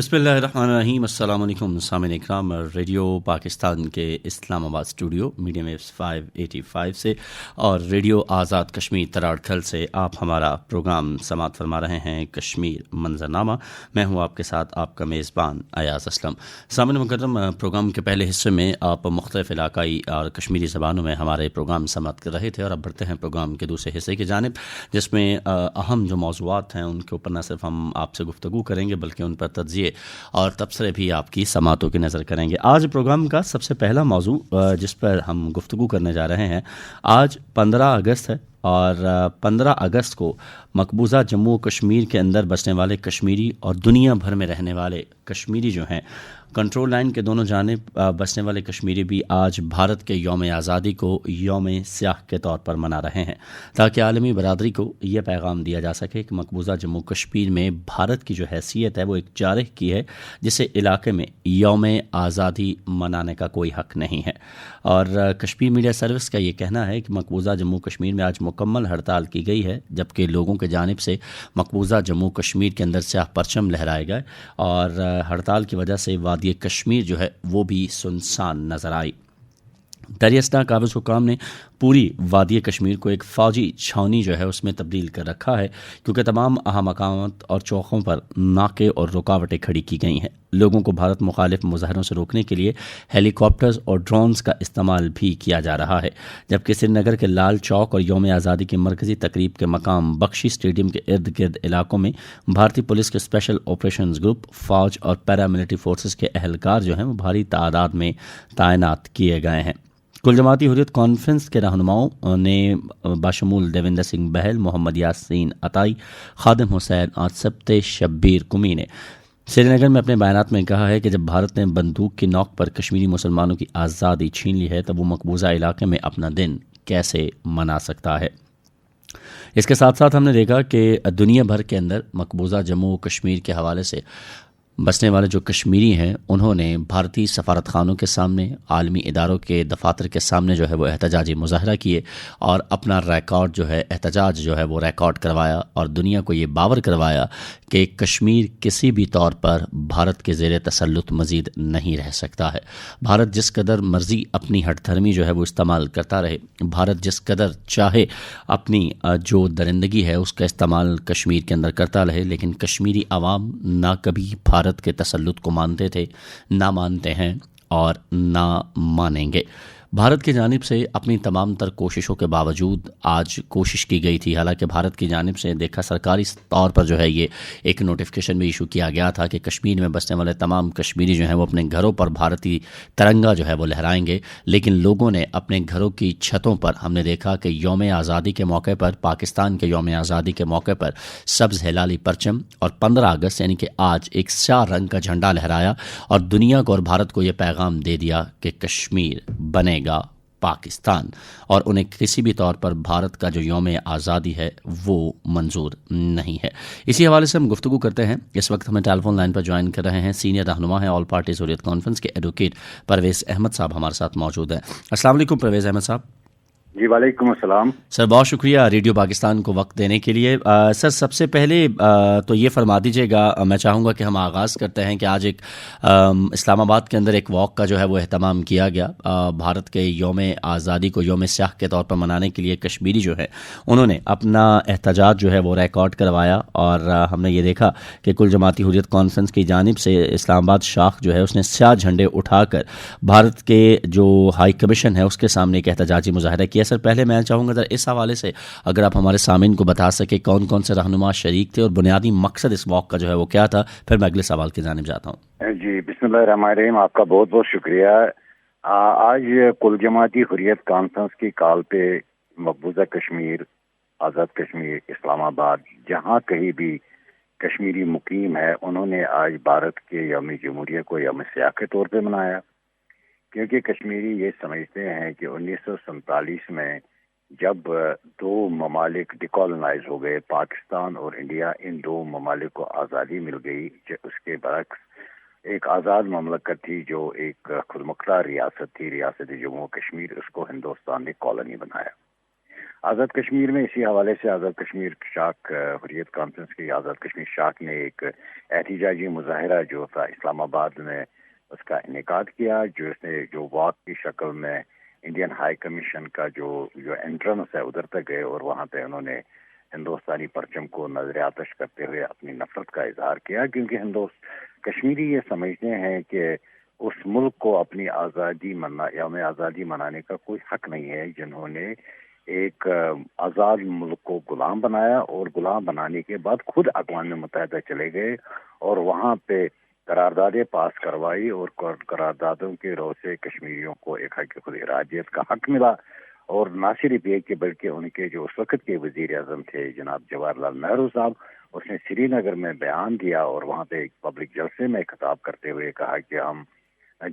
بسم اللہ الرحمن الرحیم۔ السلام علیکم سامعین اکرام، ریڈیو پاکستان کے اسلام آباد اسٹوڈیو میڈیم ویوز 585 سے اور ریڈیو آزاد کشمیر تراڑکھل سے آپ ہمارا پروگرام سماعت فرما رہے ہیں کشمیر منظرنامہ۔ میں ہوں آپ کے ساتھ آپ کا میزبان ایاز اسلم۔ سامعین مکرم، پروگرام کے پہلے حصے میں آپ مختلف علاقائی اور کشمیری زبانوں میں ہمارے پروگرام سماعت کر رہے تھے، اور اب بڑھتے ہیں پروگرام کے دوسرے حصے کی جانب، جس میں اہم جو موضوعات ہیں ان کے اوپر نہ صرف ہم آپ سے گفتگو کریں گے بلکہ ان پر تجزیے اور تبصرے بھی آپ کی سماعتوں کی نظر کریں گے۔ آج پروگرام کا سب سے پہلا موضوع جس پر ہم گفتگو کرنے جا رہے ہیں، آج 15 اگست ہے، اور 15 اگست کو مقبوضہ جموں و کشمیر کے اندر بسنے والے کشمیری اور دنیا بھر میں رہنے والے کشمیری جو ہیں، کنٹرول لائن کے دونوں جانب بسنے والے کشمیری بھی آج بھارت کے یوم آزادی کو یوم سیاہ کے طور پر منا رہے ہیں، تاکہ عالمی برادری کو یہ پیغام دیا جا سکے کہ مقبوضہ جموں کشمیر میں بھارت کی جو حیثیت ہے وہ ایک جارح کی ہے، جسے علاقے میں یوم آزادی منانے کا کوئی حق نہیں ہے۔ اور کشمیر میڈیا سروس کا یہ کہنا ہے کہ مقبوضہ جموں کشمیر میں آج مکمل ہڑتال کی گئی ہے، جبکہ لوگوں کے جانب سے مقبوضہ جموں کشمیر کے اندر سیاہ پرچم لہرائے گئے، اور ہڑتال کی وجہ سے وادی کشمیر جو ہے وہ بھی سنسان نظر آئی۔ دریاسنا قابض حکام نے پوری وادی کشمیر کو ایک فوجی چھاونی جو ہے اس میں تبدیل کر رکھا ہے، کیونکہ تمام اہم مقامات اور چوکوں پر ناکے اور رکاوٹیں کھڑی کی گئی ہیں۔ لوگوں کو بھارت مخالف مظاہروں سے روکنے کے لیے ہیلی کاپٹرز اور ڈرونز کا استعمال بھی کیا جا رہا ہے، جبکہ سری نگر کے لال چوک اور یوم آزادی کی مرکزی تقریب کے مقام بخشی اسٹیڈیم کے ارد گرد علاقوں میں بھارتی پولیس کے اسپیشل آپریشنز گروپ، فوج اور پیراملٹری فورسز کے اہلکار جو ہیں وہ بھاری تعداد میں تعینات کیے گئے ہیں۔ کل جماعتی حریت کانفرنس کے رہنماؤں نے باشمول دیویندر سنگھ بہل، محمد یاسین عطائی، خادم حسین اور سبت شبیر کمی نے سری نگر میں اپنے بیانات میں کہا ہے کہ جب بھارت نے بندوق کی نوک پر کشمیری مسلمانوں کی آزادی چھین لی ہے، تب وہ مقبوضہ علاقے میں اپنا دن کیسے منا سکتا ہے۔ اس کے ساتھ ساتھ ہم نے دیکھا کہ دنیا بھر کے اندر مقبوضہ جموں و کشمیر کے حوالے سے بسنے والے جو کشمیری ہیں، انہوں نے بھارتی سفارت خانوں کے سامنے، عالمی اداروں کے دفاتر کے سامنے جو ہے وہ احتجاجی مظاہرہ کیے، اور اپنا ریکارڈ جو ہے، احتجاج جو ہے وہ ریکارڈ کروایا، اور دنیا کو یہ باور کروایا کہ کشمیر کسی بھی طور پر بھارت کے زیر تسلط مزید نہیں رہ سکتا ہے۔ بھارت جس قدر مرضی اپنی ہٹ دھرمی جو ہے وہ استعمال کرتا رہے، بھارت جس قدر چاہے اپنی جو درندگی ہے اس کا استعمال کشمیر کے اندر کرتا رہے، لیکن کشمیری عوام نہ کبھی بھارت کے تسلط کو مانتے تھے، نہ مانتے ہیں اور نہ مانیں گے۔ بھارت کی جانب سے اپنی تمام تر کوششوں کے باوجود آج کوشش کی گئی تھی، حالانکہ بھارت کی جانب سے دیکھا سرکاری طور پر جو ہے یہ ایک نوٹیفیکیشن بھی ایشو کیا گیا تھا کہ کشمیر میں بسنے والے تمام کشمیری جو ہیں وہ اپنے گھروں پر بھارتی ترنگا جو ہے وہ لہرائیں گے، لیکن لوگوں نے اپنے گھروں کی چھتوں پر، ہم نے دیکھا کہ یوم آزادی کے موقع پر، پاکستان کے یوم آزادی کے موقع پر سبز ہلالی پرچم، اور 15 اگست یعنی کہ آج ایک سیاہ رنگ کا جھنڈا لہرایا، اور دنیا کو اور بھارت کو یہ پیغام دے دیا کہ کشمیر بنے گا پاکستان، اور انہیں کسی بھی طور پر بھارت کا جو یوم آزادی ہے وہ منظور نہیں ہے۔ اسی حوالے سے ہم گفتگو کرتے ہیں۔ اس وقت ہمیں ٹیلی فون لائن پر جوائن کر رہے ہیں سینئر رہنما ہیں آل پارٹیز حریت کانفرنس کے ایڈوکیٹ پرویز احمد صاحب، ہمارے ساتھ موجود ہیں۔ السلام علیکم پرویز احمد صاحب۔ جی وعلیکم السلام سر، بہت شکریہ ریڈیو پاکستان کو وقت دینے کے لیے۔ سر، سب سے پہلے تو یہ فرما دیجیے گا، میں چاہوں گا کہ ہم آغاز کرتے ہیں کہ آج ایک اسلام آباد کے اندر ایک واک کا جو ہے وہ اہتمام کیا گیا، بھارت کے یوم آزادی کو یوم سیاہ کے طور پر منانے کے لیے کشمیری جو ہے انہوں نے اپنا احتجاج جو ہے وہ ریکارڈ کروایا، اور ہم نے یہ دیکھا کہ کل جماعتی حریت کانفرنس کی جانب سے اسلام آباد شاخ جو ہے اس نے سیاہ جھنڈے اٹھا کر بھارت کے جو ہائی کمیشن ہے اس کے سامنے ایک احتجاجی مظاہرہ کیا۔ سر، پہلے میں چاہوں گا اس حوالے سے اگر آپ ہمارے سامعین کو بتا سکے کون کون سے رہنما شریک تھے اور بنیادی مقصد اس واک کا جو ہے وہ کیا تھا، پھر میں اگلے سوال کی جانب جاتا ہوں۔ جی بسم اللہ الرحمن الرحیم، آپ کا بہت بہت شکریہ۔ آج کل جماعتی حریت کانفرنس کی کال پہ مقبوضہ کشمیر، آزاد کشمیر، اسلام آباد، جہاں کہیں بھی کشمیری مقیم ہے، انہوں نے آج بھارت کے یوم جمہوریہ کو یوم سیاہ کے طور پہ منایا، کیونکہ کشمیری یہ سمجھتے ہیں کہ 1947 میں جب دو ممالک ڈیکالونائز ہو گئے، پاکستان اور انڈیا، ان دو ممالک کو آزادی مل گئی، اس کے برعکس ایک آزاد مملکت تھی جو ایک خود مختار ریاست تھی، ریاست جموں و کشمیر، اس کو ہندوستان نے کالونی بنایا۔ آزاد کشمیر میں اسی حوالے سے آزاد کشمیر شاک حریت کانفرنس کی آزاد کشمیر شاک نے ایک احتجاجی مظاہرہ جو تھا اسلام آباد میں اس کا انعقاد کیا، جو واک کی شکل میں انڈین ہائی کمیشن کا جو انٹرنس ہے ادھر تک گئے اور وہاں پہ انہوں نے ہندوستانی پرچم کو نظر آتش کرتے ہوئے اپنی نفرت کا اظہار کیا، کیونکہ کشمیری یہ سمجھتے ہیں کہ اس ملک کو اپنی یوم آزادی منانے کا کوئی حق نہیں ہے، جنہوں نے ایک آزاد ملک کو غلام بنایا اور غلام بنانے کے بعد خود اقوام متحدہ چلے گئے اور وہاں پہ قراردادیں پاس کروائی اور قراردادوں کے رو سے کشمیریوں کو ایک حق خود ارادیت کا حق ملا۔ اور نہ صرف یہ کہ بلکہ ان کے جو اس وقت کے وزیر اعظم تھے جناب جواہر لال نہرو صاحب، اس نے سری نگر میں بیان دیا اور وہاں پہ ایک پبلک جلسے میں خطاب کرتے ہوئے کہا کہ ہم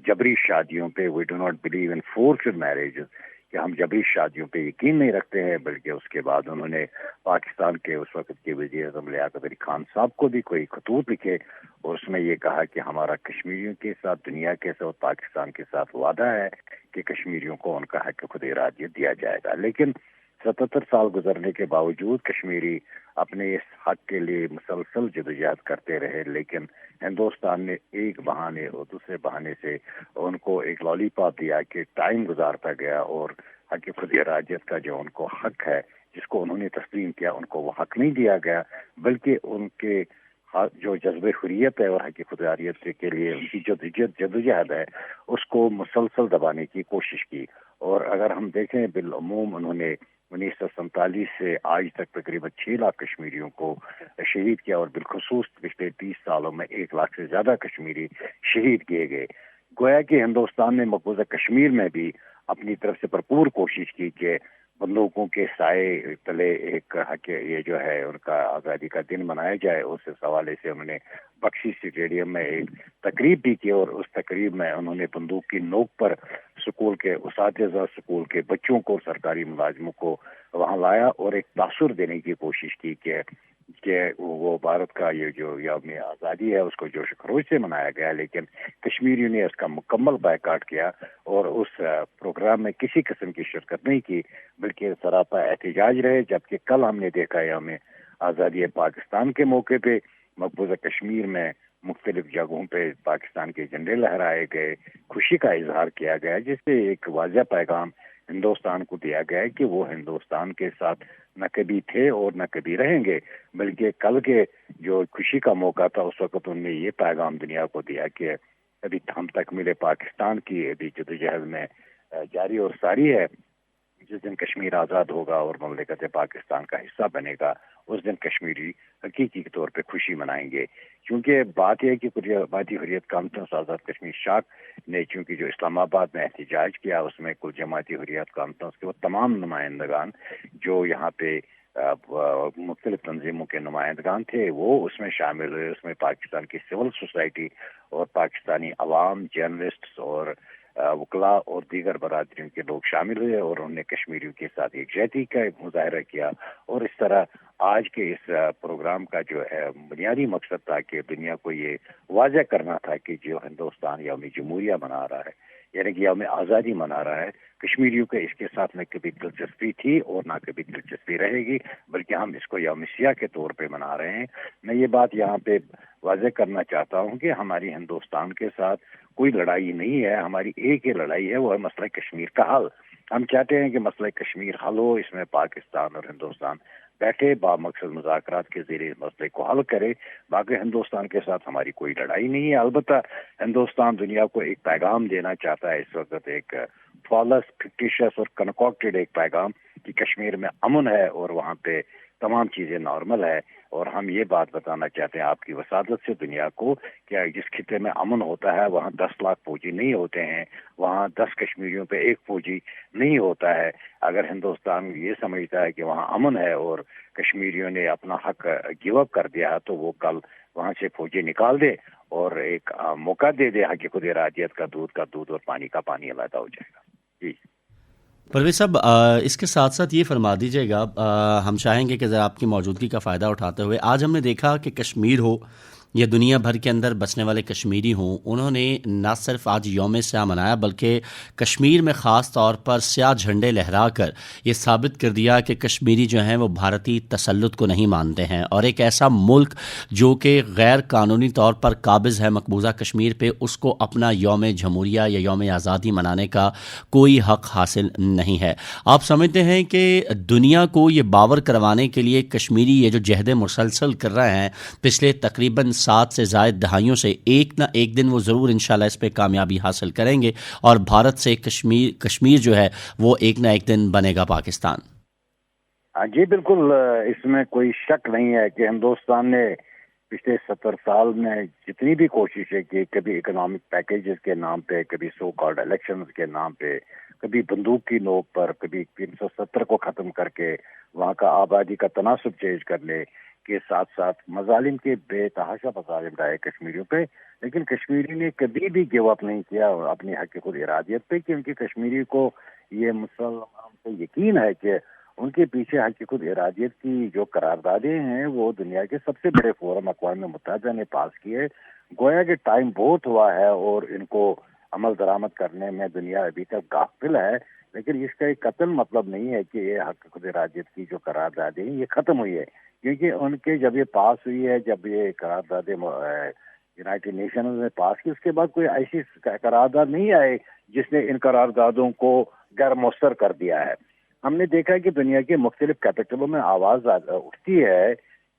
جبری شادیوں پہ we do not believe in forced marriages, کہ ہم جبری شادیوں پہ یقین نہیں رکھتے ہیں۔ بلکہ اس کے بعد انہوں نے پاکستان کے اس وقت کے وزیر اعظم لیاقت علی خان صاحب کو بھی کوئی خطوط لکھے اور اس میں یہ کہا کہ ہمارا کشمیریوں کے ساتھ، دنیا کے ساتھ، پاکستان کے ساتھ وعدہ ہے کہ کشمیریوں کو ان کا حق خود ارادیت دیا جائے گا۔ لیکن 77 سال گزرنے کے باوجود کشمیری اپنے اس حق کے لیے مسلسل جدوجہد کرتے رہے، لیکن ہندوستان نے ایک بہانے اور دوسرے بہانے سے ان کو ایک لالی پاپ دیا کہ ٹائم گزارتا گیا اور حق خود ارادیت کا جو ان کو حق ہے جس کو انہوں نے تسلیم کیا ان کو وہ حق نہیں دیا گیا، بلکہ ان کے جو جذبہ حریت ہے اور حق خود ارادیت کے لیے ان کی جو جدوجہد ہے اس کو مسلسل دبانے کی کوشش کی۔ اور اگر ہم دیکھیں بالعموم انہوں نے 1947 سے آج تک تقریباً 6 لاکھ کشمیریوں کو شہید کیا اور بالخصوص پچھلے 30 سالوں میں 1 لاکھ سے زیادہ کشمیری شہید کیے گئے۔ گویا کہ ہندوستان نے مقبوضہ کشمیر میں بھی اپنی طرف سے بھرپور کوشش کی کہ بندوقوں کے سائے تلے ایک حق یہ جو ہے ان کا آزادی کا دن منایا جائے۔ اس حوالے سے انہوں نے بخشی اسٹیڈیم میں ایک تقریب بھی کی اور اس تقریب میں انہوں نے بندوق کی نوک پر اسکول کے اساتذہ، اسکول کے بچوں کو، سرکاری ملازموں کو وہاں لایا اور ایک تاثر دینے کی کوشش کی کہ وہ بھارت کا یہ جو یوم آزادی ہے اس کو جوش و خروش سے منایا گیا، لیکن کشمیریوں نے اس کا مکمل بائیکاٹ کیا اور اس پروگرام میں کسی قسم کی شرکت نہیں کی، بلکہ سراپا احتجاج رہے۔ جبکہ کل ہم نے دیکھا یوم آزادی پاکستان کے موقع پہ مقبوضہ کشمیر میں مختلف جگہوں پہ پاکستان کے جھنڈے لہرائے گئے، خوشی کا اظہار کیا گیا، جس سے ایک واضح پیغام ہندوستان کو دیا گیا ہے کہ وہ ہندوستان کے ساتھ نہ کبھی تھے اور نہ کبھی رہیں گے۔ بلکہ کل کے جو خوشی کا موقع تھا اس وقت انہوں نے یہ پیغام دنیا کو دیا کہ ابھی ہم تک ملے پاکستان کی ابھی جدوجہد میں جاری اور ساری ہے۔ جس دن کشمیر آزاد ہوگا اور مملکت پاکستان کا حصہ بنے گا اس دن کشمیری حقیقی طور پہ خوشی منائیں گے۔ کیونکہ بات یہ ہے کہ آبادی حریت کانفرنس آزاد کشمیر شاک نے چونکہ جو اسلام آباد میں احتجاج کیا اس میں کل جماعتی حریت کانفرنس کے وہ تمام نمائندگان جو یہاں پہ مختلف تنظیموں کے نمائندگان تھے وہ اس میں شامل ہوئے۔ اس میں پاکستان کی سول سوسائٹی اور پاکستانی عوام، جرنلسٹ اور وکلاء اور دیگر برادریوں کے لوگ شامل ہوئے اور انہوں نے کشمیریوں کے ساتھ یکجہتی کا مظاہرہ کیا۔ اور اس طرح آج کے اس پروگرام کا جو ہے بنیادی مقصد تھا کہ دنیا کو یہ واضح کرنا تھا کہ جو ہندوستان یوم جمہوریہ منا رہا ہے، یعنی کہ یوم آزادی منا رہا ہے، کشمیریوں کے اس کے ساتھ نہ کبھی دلچسپی تھی اور نہ کبھی دلچسپی رہے گی، بلکہ ہم اس کو یوم سیاہ کے طور پہ منا رہے ہیں۔ میں یہ بات یہاں پہ واضح کرنا چاہتا ہوں کہ ہماری ہندوستان کے ساتھ کوئی لڑائی نہیں ہے، ہماری ایک ہی لڑائی ہے، وہ ہے مسئلہ کشمیر کا حل۔ ہم چاہتے ہیں کہ مسئلہ کشمیر حل ہو، اس میں پاکستان اور ہندوستان بیٹھے با مقصد مذاکرات کے ذریعے مسئلے کو حل کرے۔ باقی ہندوستان کے ساتھ ہماری کوئی لڑائی نہیں ہے۔ البتہ ہندوستان دنیا کو ایک پیغام دینا چاہتا ہے اس وقت، ایک فالس، فکٹیشس اور کنکاکٹڈ ایک پیغام کہ کشمیر میں امن ہے اور وہاں پہ تمام چیزیں نارمل ہے۔ اور ہم یہ بات بتانا چاہتے ہیں آپ کی وسادت سے دنیا کو کہ جس خطے میں امن ہوتا ہے وہاں 10 لاکھ فوجی نہیں ہوتے ہیں، وہاں 10 کشمیریوں پہ ایک فوجی نہیں ہوتا ہے۔ اگر ہندوستان یہ سمجھتا ہے کہ وہاں امن ہے اور کشمیریوں نے اپنا حق گیو اپ کر دیا تو وہ کل وہاں سے فوجی نکال دے اور ایک موقع دے دے حق خود ارادیت کا دودھ اور پانی کا پانی علیحدہ ہو جائے گا۔ جی پرویز صاحب، اس کے ساتھ ساتھ یہ فرما دیجیے گا، ہم چاہیں گے کہ ذرا آپ کی موجودگی کا فائدہ اٹھاتے ہوئے، آج ہم نے دیکھا کہ کشمیر ہو یا دنیا بھر کے اندر بسنے والے کشمیری ہوں، انہوں نے نہ صرف آج یوم سیاہ منایا بلکہ کشمیر میں خاص طور پر سیاہ جھنڈے لہرا کر یہ ثابت کر دیا کہ کشمیری جو ہیں وہ بھارتی تسلط کو نہیں مانتے ہیں، اور ایک ایسا ملک جو کہ غیر قانونی طور پر قابض ہے مقبوضہ کشمیر پہ، اس کو اپنا یوم جمہوریہ یا یوم آزادی منانے کا کوئی حق حاصل نہیں ہے۔ آپ سمجھتے ہیں کہ دنیا کو یہ باور کروانے کے لیے کشمیری یہ جو جہد مسلسل کر رہے ہیں پچھلے تقریباً 7 سے زائد دہائیوں سے، ایک نہ ایک دن وہ ضرور انشاءاللہ اس پہ کامیابی حاصل کریں گے اور بھارت سے کشمیر جو ہے وہ ایک نہ ایک دن بنے گا پاکستان؟ جی بالکل، اس میں کوئی شک نہیں ہے کہ ہندوستان نے پچھلے 70 سال میں جتنی بھی کوششیں کی، کبھی اکنامک پیکیجز کے نام پہ، کبھی سو کالڈ الیکشنز کے نام پہ، کبھی بندوق کی نوک پر، کبھی 370 کو ختم کر کے وہاں کا آبادی کا تناسب چینج کرنے کے ساتھ ساتھ مظالم کے بے تحاشا مظالم ڈائے کشمیریوں پہ، لیکن کشمیری نے کبھی بھی گیو اپ نہیں کیا اپنی حق خود ارادیت پہ، کیونکہ کشمیری کو یہ مسلمان کو یقین ہے کہ ان کے پیچھے حق خود ارادیت کی جو قراردادیں ہیں وہ دنیا کے سب سے بڑے فورم اقوام متحدہ نے پاس کیے۔ گویا کہ ٹائم بہت ہوا ہے اور ان کو عمل درآمد کرنے میں دنیا ابھی تک غافل ہے، لیکن اس کا ایک قطعاً مطلب نہیں ہے کہ یہ حق خود ارادیت کی جو قراردادیں یہ ختم ہوئی ہے، کیونکہ ان کے جب یہ پاس ہوئی ہے، جب یہ قراردادیں یونائٹڈ نیشنز نے پاس کی، اس کے بعد کوئی ایسی قرارداد نہیں آئے جس نے ان قراردادوں کو غیر مؤثر کر دیا ہے۔ ہم نے دیکھا ہے کہ دنیا کے مختلف کیپٹلوں میں آواز اٹھتی ہے،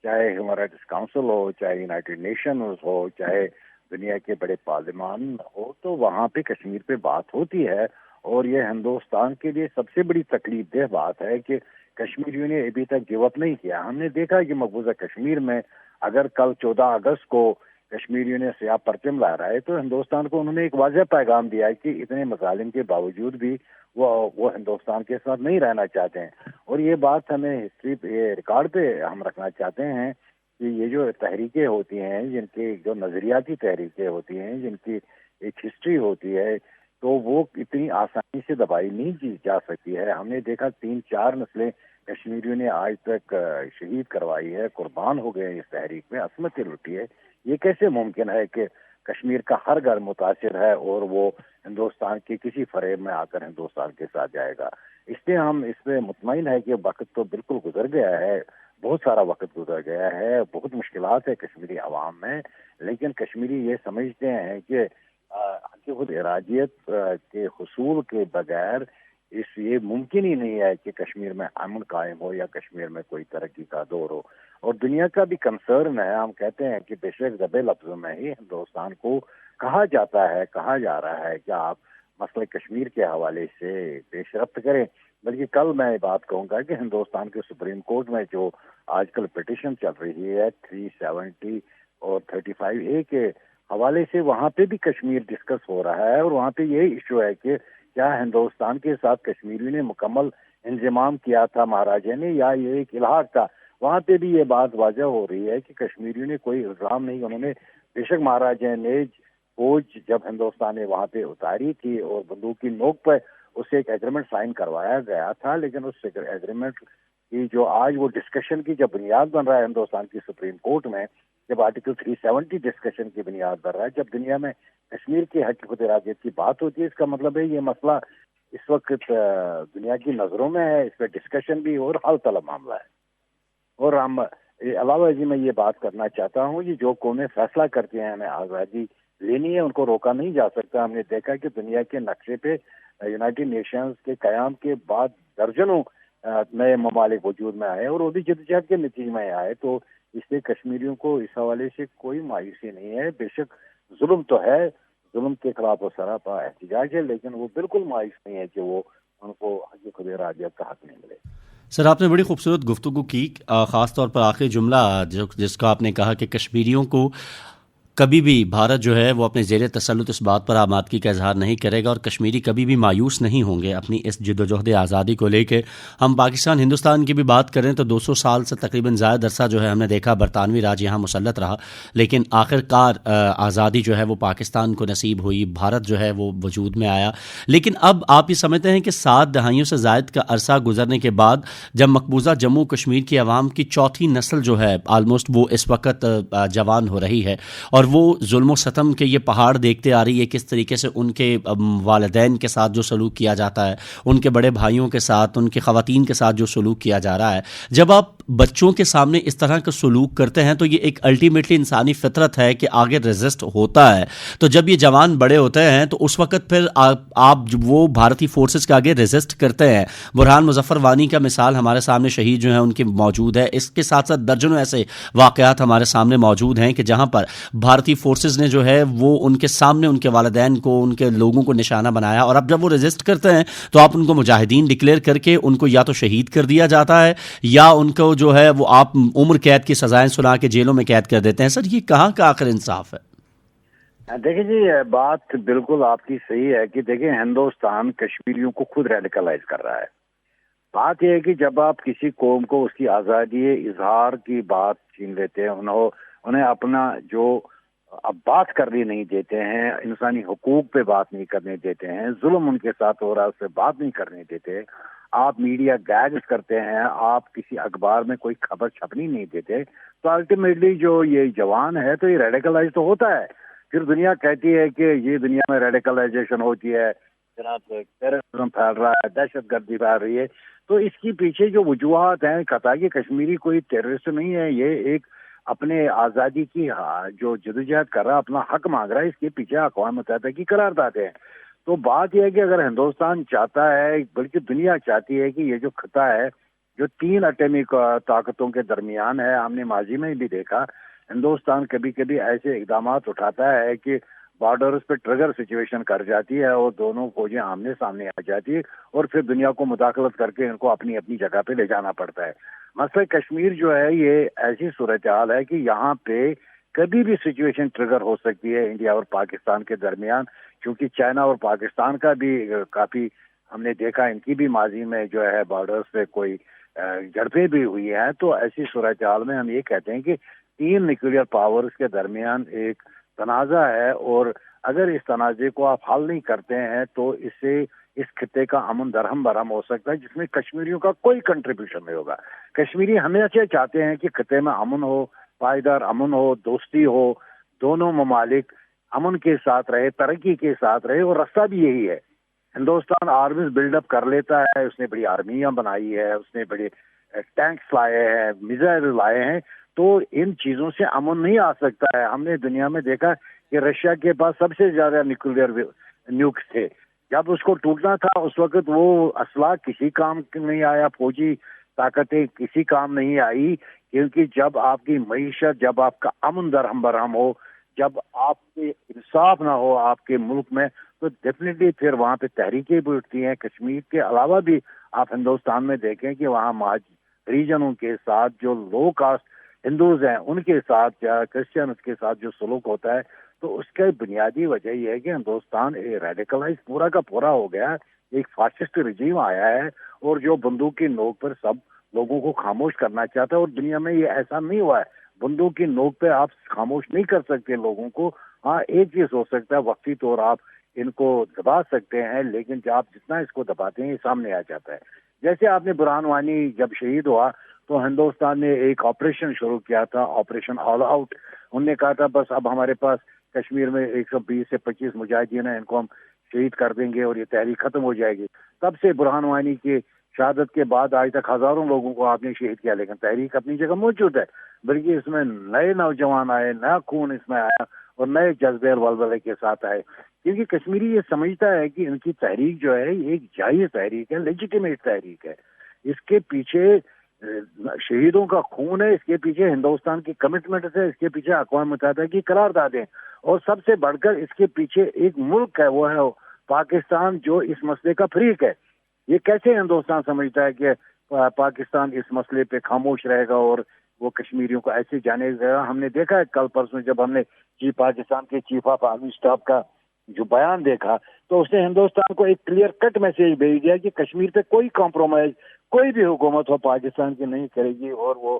چاہے ہیومن رائٹس کاؤنسل ہو، چاہے یونائٹڈ نیشنز ہو، چاہے دنیا کے بڑے پارلیمان ہو، تو وہاں پہ کشمیر پہ بات ہوتی ہے، اور یہ ہندوستان کے لیے سب سے بڑی تکلیف دہ بات ہے کہ کشمیریوں نے ابھی تک گیو اپ نہیں کیا۔ ہم نے دیکھا کہ مقبوضہ کشمیر میں اگر کل 14 اگست کو کشمیریوں نے سیاہ پرچم لہرائے تو ہندوستان کو انہوں نے ایک واضح پیغام دیا ہے کہ اتنے مظالم کے باوجود بھی وہ ہندوستان کے ساتھ نہیں رہنا چاہتے ہیں، اور یہ بات ہمیں ہسٹری یہ ریکارڈ پہ ہم رکھنا چاہتے ہیں کہ یہ جو تحریکیں ہوتی ہیں، جن کی جو نظریاتی تحریکیں ہوتی ہیں، جن کی ایک ہسٹری ہوتی ہے، تو وہ اتنی آسانی سے دبائی نہیں جا سکتی ہے۔ ہم نے دیکھا 3-4 نسلیں کشمیریوں نے آج تک شہید کروائی ہے، قربان ہو گئے اس تحریک میں، عصمتیں لوٹی ہے۔ یہ کیسے ممکن ہے کہ کشمیر کا ہر گھر متاثر ہے اور وہ ہندوستان کے کسی فریب میں آ کر ہندوستان کے ساتھ جائے گا؟ اس لیے ہم اس پہ مطمئن ہے کہ وقت تو بالکل گزر گیا ہے، بہت سارا وقت گزر گیا ہے، بہت مشکلات ہے کشمیری عوام میں، لیکن کشمیری یہ سمجھتے ہیں کہ حق خود ارادیت کے حصول کے بغیر یہ ممکن ہی نہیں ہے کہ کشمیر میں امن قائم ہو یا کشمیر میں کوئی ترقی کا دور ہو۔ اور دنیا کا بھی کنسرن ہے، ہم کہتے ہیں کہ بے شک دبے لفظوں میں ہی ہندوستان کو کہا جاتا ہے، کہا جا رہا ہے کہ آپ مسئلہ کشمیر کے حوالے سے پیش رفت کریں، بلکہ کل میں یہ بات کہوں گا کہ ہندوستان کے سپریم کورٹ میں جو آج کل پٹیشن چل رہی ہے 370 اور 35A کے حوالے سے، وہاں پہ بھی کشمیر ڈسکس ہو رہا ہے، اور وہاں پہ یہی ایشو ہے کہ کیا ہندوستان کے ساتھ کشمیریوں نے مکمل انضمام کیا تھا مہاراجہ نے، یا یہ ایک الحاق تھا؟ وہاں پہ بھی یہ بات واضح ہو رہی ہے کہ کشمیریوں نے کوئی الزام نہیں، انہوں نے بے شک مہاراجہ نے فوج جب ہندوستان نے وہاں پہ اتاری تھی اور بندوق کی نوک پر اس سے ایک ایگریمنٹ سائن کروایا گیا تھا، لیکن اس ایگریمنٹ کی جو آج وہ ڈسکشن کی جب بنیاد بن رہا ہے ہندوستان کی سپریم کورٹ میں، جب آرٹیکل 370 ڈسکشن کی بنیاد بن رہا ہے، جب دنیا میں کشمیر کے حق خود ارادیت کی بات ہوتی ہے، اس کا مطلب ہے یہ مسئلہ اس وقت دنیا کی نظروں میں ہے، اس پہ ڈسکشن بھی اور حل طلب معاملہ ہے۔ اور ہم علاوہ ازیں میں یہ بات کرنا چاہتا ہوں کہ جو قومیں فیصلہ کرتی ہیں ہمیں آزادی لینی ہے، ان کو روکا نہیں جا سکتا۔ ہم نے دیکھا کہ دنیا کے نقشے پہ یونائٹڈ نیشنز کے قیام کے بعد درجنوں نئے ممالک وجود میں آئے اور وہ بھی جدوجہد کے نتیجے میں آئے، تو اس لیے کشمیریوں کو اس حوالے سے کوئی مایوسی نہیں ہے۔ بے شک ظلم تو ہے، ظلم کے خلاف وہ سراپا احتجاج ہے، لیکن وہ بالکل مایوس نہیں ہے کہ وہ ان کو حق خود ارادیت کا حق نہیں ملے۔ سر، آپ نے بڑی خوبصورت گفتگو کی، خاص طور پر آخری جملہ جس کا آپ نے کہا کہ کشمیریوں کو کبھی بھی بھارت جو ہے وہ اپنے زیر تسلط اس بات پر آمادگی کا اظہار نہیں کرے گا، اور کشمیری کبھی بھی مایوس نہیں ہوں گے اپنی اس جد و جہد آزادی کو لے کے۔ ہم پاکستان ہندوستان کی بھی بات کریں تو 200 سال سے تقریباً زائد عرصہ جو ہے ہم نے دیکھا برطانوی راج یہاں مسلط رہا، لیکن آخر کار آزادی جو ہے وہ پاکستان کو نصیب ہوئی، بھارت جو ہے وہ وجود میں آیا۔ لیکن اب آپ یہ سمجھتے ہیں کہ 7 دہائیوں سے زائد کا عرصہ گزرنے کے بعد جب مقبوضہ جموں کشمیر کی عوام کی چوتھی نسل جو ہے آلموسٹ وہ اس وقت جوان ہو رہی ہے، اور وہ ظلم و ستم کے یہ پہاڑ دیکھتے آ رہی ہے، کس طریقے سے ان کے والدین کے ساتھ جو سلوک کیا جاتا ہے، ان کے بڑے بھائیوں کے ساتھ، ان کے خواتین کے ساتھ جو سلوک کیا جا رہا ہے، جب آپ بچوں کے سامنے اس طرح کا سلوک کرتے ہیں تو یہ ایک الٹیمیٹلی انسانی فطرت ہے کہ آگے ریزسٹ ہوتا ہے۔ تو جب یہ جوان بڑے ہوتے ہیں تو اس وقت پھر آپ وہ بھارتی فورسز کے آگے ریزسٹ کرتے ہیں۔ برہان مظفر وانی کا مثال ہمارے سامنے شہید جو ہیں ان کے موجود ہے، اس کے ساتھ ساتھ درجنوں ایسے واقعات ہمارے سامنے موجود ہیں کہ جہاں پر بھارتی فورسز نے جو ہے وہ ان کے سامنے ان کے والدین کو، ان کے لوگوں کو نشانہ بنایا، اور اب جب وہ ریزسٹ کرتے ہیں تو آپ ان کو مجاہدین ڈکلیئر کر کے ان کو یا تو شہید کر دیا جاتا ہے یا ان کو جو ہے وہ آپ عمر قید کی سزائیں سنا کے جیلوں میں قید کر دیتے ہیں۔ سر یہ کہاں کا آخر انصاف ہے؟ دیکھیں جی، بات بالکل آپ کی صحیح ہے کہ دیکھیں ہندوستان کشمیریوں کو خود ریڈیکلائز کر رہا ہے۔ بات یہ ہے کہ جب آپ کسی قوم کو اس کی آزادی اظہار کی بات چھین لیتے ہیں، انہیں اپنا جو اب بات کرنے نہیں دیتے ہیں، انسانی حقوق پہ بات نہیں کرنے دیتے ہیں، ظلم ان کے ساتھ ہو رہا ہے اس پہ بات نہیں کرنے دیتے، آپ میڈیا گیگز کرتے ہیں، آپ کسی اخبار میں کوئی خبر چھپنی نہیں دیتے، تو الٹیمیٹلی جو یہ جوان ہے تو یہ ریڈیکلائز تو ہوتا ہے۔ پھر دنیا کہتی ہے کہ یہ دنیا میں ریڈیکلائزیشن ہوتی ہے، جناب ٹیررزم پھیل رہا ہے، دہشت گردی پھیل رہی ہے، تو اس کی پیچھے جو وجوہات ہیں، قطع کہ کشمیری کوئی ٹیررسٹ نہیں ہے، یہ ایک اپنے آزادی کی جو جدوجہد کر رہا ہے، اپنا حق مانگ رہا ہے، اس کے پیچھے اقوام متحدہ کی قرارداد ہے۔ تو بات یہ ہے کہ اگر ہندوستان چاہتا ہے، بلکہ دنیا چاہتی ہے کہ یہ جو خطہ ہے جو 3 ایٹمی طاقتوں کے درمیان ہے، ہم نے ماضی میں بھی دیکھا ہندوستان کبھی کبھی ایسے اقدامات اٹھاتا ہے کہ بارڈرز پہ ٹریگر سچویشن کر جاتی ہے اور دونوں فوجیں آمنے سامنے آ جاتی ہے، اور پھر دنیا کو مداخلت کر کے ان کو اپنی اپنی جگہ پہ لے جانا پڑتا ہے۔ مسئلہ کشمیر جو ہے یہ ایسی صورتحال ہے کہ یہاں پہ کبھی بھی سچویشن ٹریگر ہو سکتی ہے انڈیا اور پاکستان کے درمیان، کیونکہ چائنا اور پاکستان کا بھی کافی ہم نے دیکھا، ان کی بھی ماضی میں جو ہے بارڈرز پہ کوئی جھڑپیں بھی ہوئی ہیں۔ تو ایسی صورتحال میں ہم یہ کہتے ہیں کہ 3 نیوکلیئر پاورز کے درمیان ایک تنازع ہے، اور اگر اس تنازع کو آپ حل نہیں کرتے ہیں تو اس سے اس خطے کا امن درہم برہم ہو سکتا ہے، جس میں کشمیریوں کا کوئی کنٹریبیوشن نہیں ہوگا۔ کشمیری ہمیشہ چاہتے ہیں کہ خطے میں امن ہو، پائیدار امن ہو، دوستی ہو، دونوں ممالک امن کے ساتھ رہے، ترقی کے ساتھ رہے، اور راستہ بھی یہی ہے۔ ہندوستان آرمیز بلڈ اپ کر لیتا ہے، اس نے بڑی آرمیاں بنائی ہے، اس نے بڑے ٹینکس لائے ہیں، میزائل لائے ہیں، تو ان چیزوں سے امن نہیں آ سکتا ہے۔ ہم نے دنیا میں دیکھا کہ رشیا کے پاس سب سے زیادہ نیوکلیئر نیوکس تھے، جب اس کو ٹوٹنا تھا اس وقت وہ اسلحہ کسی کام نہیں آیا، فوجی طاقتیں کسی کام نہیں آئی، کیونکہ جب آپ کی معیشت، جب آپ کا امن درہم برہم ہو، جب آپ کے انصاف نہ ہو آپ کے ملک میں، تو ڈیفینیٹلی پھر وہاں پہ تحریکیں بھی اٹھتی ہیں۔ کشمیر کے علاوہ بھی آپ ہندوستان میں دیکھیں کہ وہاں ریجنوں کے ساتھ جو لو کاسٹ ہندوز ہیں ان کے ساتھ یا کرسچنز کے ساتھ جو سلوک ہوتا ہے، تو اس کا بنیادی وجہ یہ ہے کہ ہندوستان ریڈیکلائز پورا کا پورا ہو گیا، ایک فاسسٹ رجیم آیا ہے، اور جو بندوق کی نوک پر سب لوگوں کو خاموش کرنا چاہتا ہے، اور دنیا میں یہ ایسا نہیں ہوا ہے۔ بندوق کی نوک پہ آپ خاموش نہیں کر سکتے لوگوں کو۔ ہاں ایک چیز ہو سکتا ہے، وقتی طور آپ ان کو دبا سکتے ہیں، لیکن جب آپ جتنا اس کو دباتے ہیں یہ سامنے آ جاتا ہے۔ جیسے آپ نے برہان وانی جب شہید ہوا تو ہندوستان نے ایک آپریشن شروع کیا تھا، آپریشن آل آؤٹ۔ انہوں نے کہا تھا بس اب ہمارے پاس کشمیر میں 120 سے 25 مجاہدین ہیں، ان کو ہم شہید کر دیں گے اور یہ تحریک ختم ہو جائے گی۔ تب سے برہان وانی کی شہادت کے بعد آج تک ہزاروں لوگوں کو آپ نے شہید کیا، لیکن تحریک اپنی جگہ موجود ہے، بلکہ اس میں نئے نوجوان آئے، نیا خون اس میں آیا، اور نئے جذبے اور ولولے کے ساتھ آئے، کیونکہ کشمیری یہ سمجھتا ہے کہ ان کی تحریک جو ہے یہ ایک جائز تحریک ہے، لیجیٹیمیٹ تحریک ہے، اس کے پیچھے شہیدوں کا خون ہے، اس کے پیچھے ہندوستان کی کمٹمنٹ ہے، اس کے پیچھے اقوام متحدہ کی قراردادیں، اور سب سے بڑھ کر اس کے پیچھے ایک ملک ہے، وہ ہے پاکستان، جو اس مسئلے کا فریق ہے۔ یہ کیسے ہندوستان سمجھتا ہے کہ پاکستان اس مسئلے پہ خاموش رہے گا اور وہ کشمیریوں کو ایسے جانے گا. ہم نے دیکھا ہے کل پرسوں جب ہم نے پاکستان کے چیف آف آرمی اسٹاف کا جو بیان دیکھا تو اس نے ہندوستان کو ایک کلیئر کٹ میسج بھیج دیا کہ کشمیر پہ کوئی کمپرومائز کوئی بھی حکومت ہو پاکستان کی نہیں کرے گی اور وہ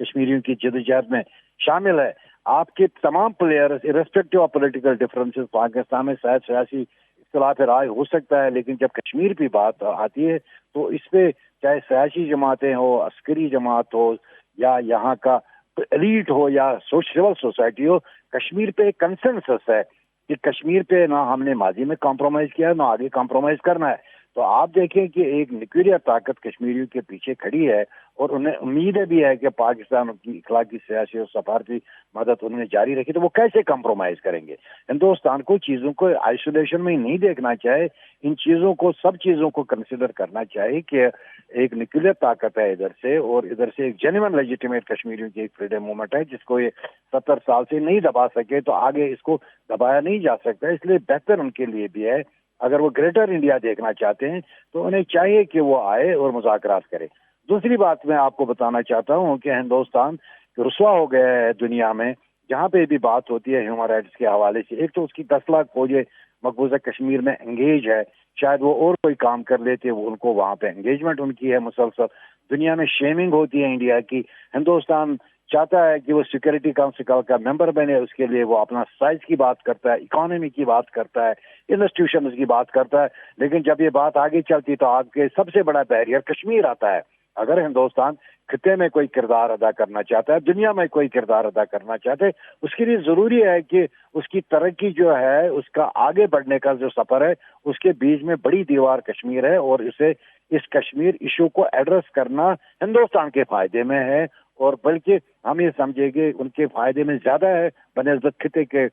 کشمیریوں کی جدوجہد میں شامل ہے. آپ کے تمام players respective of political differences Pakistan میں شاید سیاسی اختلاف رائے ہو سکتا ہے لیکن جب کشمیر پہ بات آتی ہے تو اس پہ چاہے سیاسی جماعتیں ہو عسکری جماعت ہو یا یہاں کا ایلیٹ ہو یا سول سوسائٹی ہو کشمیر پہ ایک کنسنسس ہے کہ کشمیر پہ نہ ہم نے ماضی میں کمپرومائز کیا نہ آگے کمپرومائز کرنا ہے. تو آپ دیکھیں کہ ایک نیوکلیئر طاقت کشمیریوں کے پیچھے کھڑی ہے اور انہیں امید بھی ہے کہ پاکستان کی اخلاقی سیاسی اور سفارتی مدد انہیں جاری رکھی تو وہ کیسے کمپرومائز کریں گے. ہندوستان کو چیزوں کو آئسولیشن میں نہیں دیکھنا چاہے, ان چیزوں کو سب چیزوں کو کنسیڈر کرنا چاہیے کہ ایک نیوکلیئر طاقت ہے ادھر سے اور ادھر سے ایک جینوئن لیجیٹیمیٹ کشمیریوں کی ایک فریڈم موومنٹ ہے جس کو یہ 70 سال سے نہیں دبا سکے تو آگے اس کو دبایا نہیں جا سکتا. اس لیے بہتر ان کے لیے بھی ہے اگر وہ گریٹر انڈیا دیکھنا چاہتے ہیں تو انہیں چاہیے کہ وہ آئے اور مذاکرات کرے. دوسری بات میں آپ کو بتانا چاہتا ہوں کہ ہندوستان رسوا ہو گیا ہے دنیا میں جہاں پہ بھی بات ہوتی ہے ہیومن رائٹس کے حوالے سے. ایک تو اس کی 10 لاکھ فوجیں مقبوضہ کشمیر میں انگیج ہے, شاید وہ اور کوئی کام کر لیتے وہ ان کو وہاں پہ انگیجمنٹ ان کی ہے مسلسل. دنیا میں شیمنگ ہوتی ہے انڈیا کی. ہندوستان چاہتا ہے کہ وہ سیکورٹی کونسل کا ممبر بنے, اس کے لیے وہ اپنا سائز کی بات کرتا ہے, اکانومی کی بات کرتا ہے, انسٹیٹیوشنز کی بات کرتا ہے, لیکن جب یہ بات آگے چلتی تو آگے سب سے بڑا بیریئر کشمیر آتا ہے. اگر ہندوستان خطے میں کوئی کردار ادا کرنا چاہتا ہے, دنیا میں کوئی کردار ادا کرنا چاہتے, اس کے لیے ضروری ہے کہ اس کی ترقی جو ہے اس کا آگے بڑھنے کا جو سفر ہے اس کے بیچ میں بڑی دیوار کشمیر ہے اور اسے اس کشمیر ایشو کو ایڈریس کرنا ہندوستان کے فائدے میں ہے اور بلکہ ہم یہ سمجھیں گے ان کے فائدے میں زیادہ ہے بنسبت خطے کے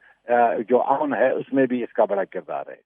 جو امن ہے اس میں بھی اس کا بڑا کردار ہے.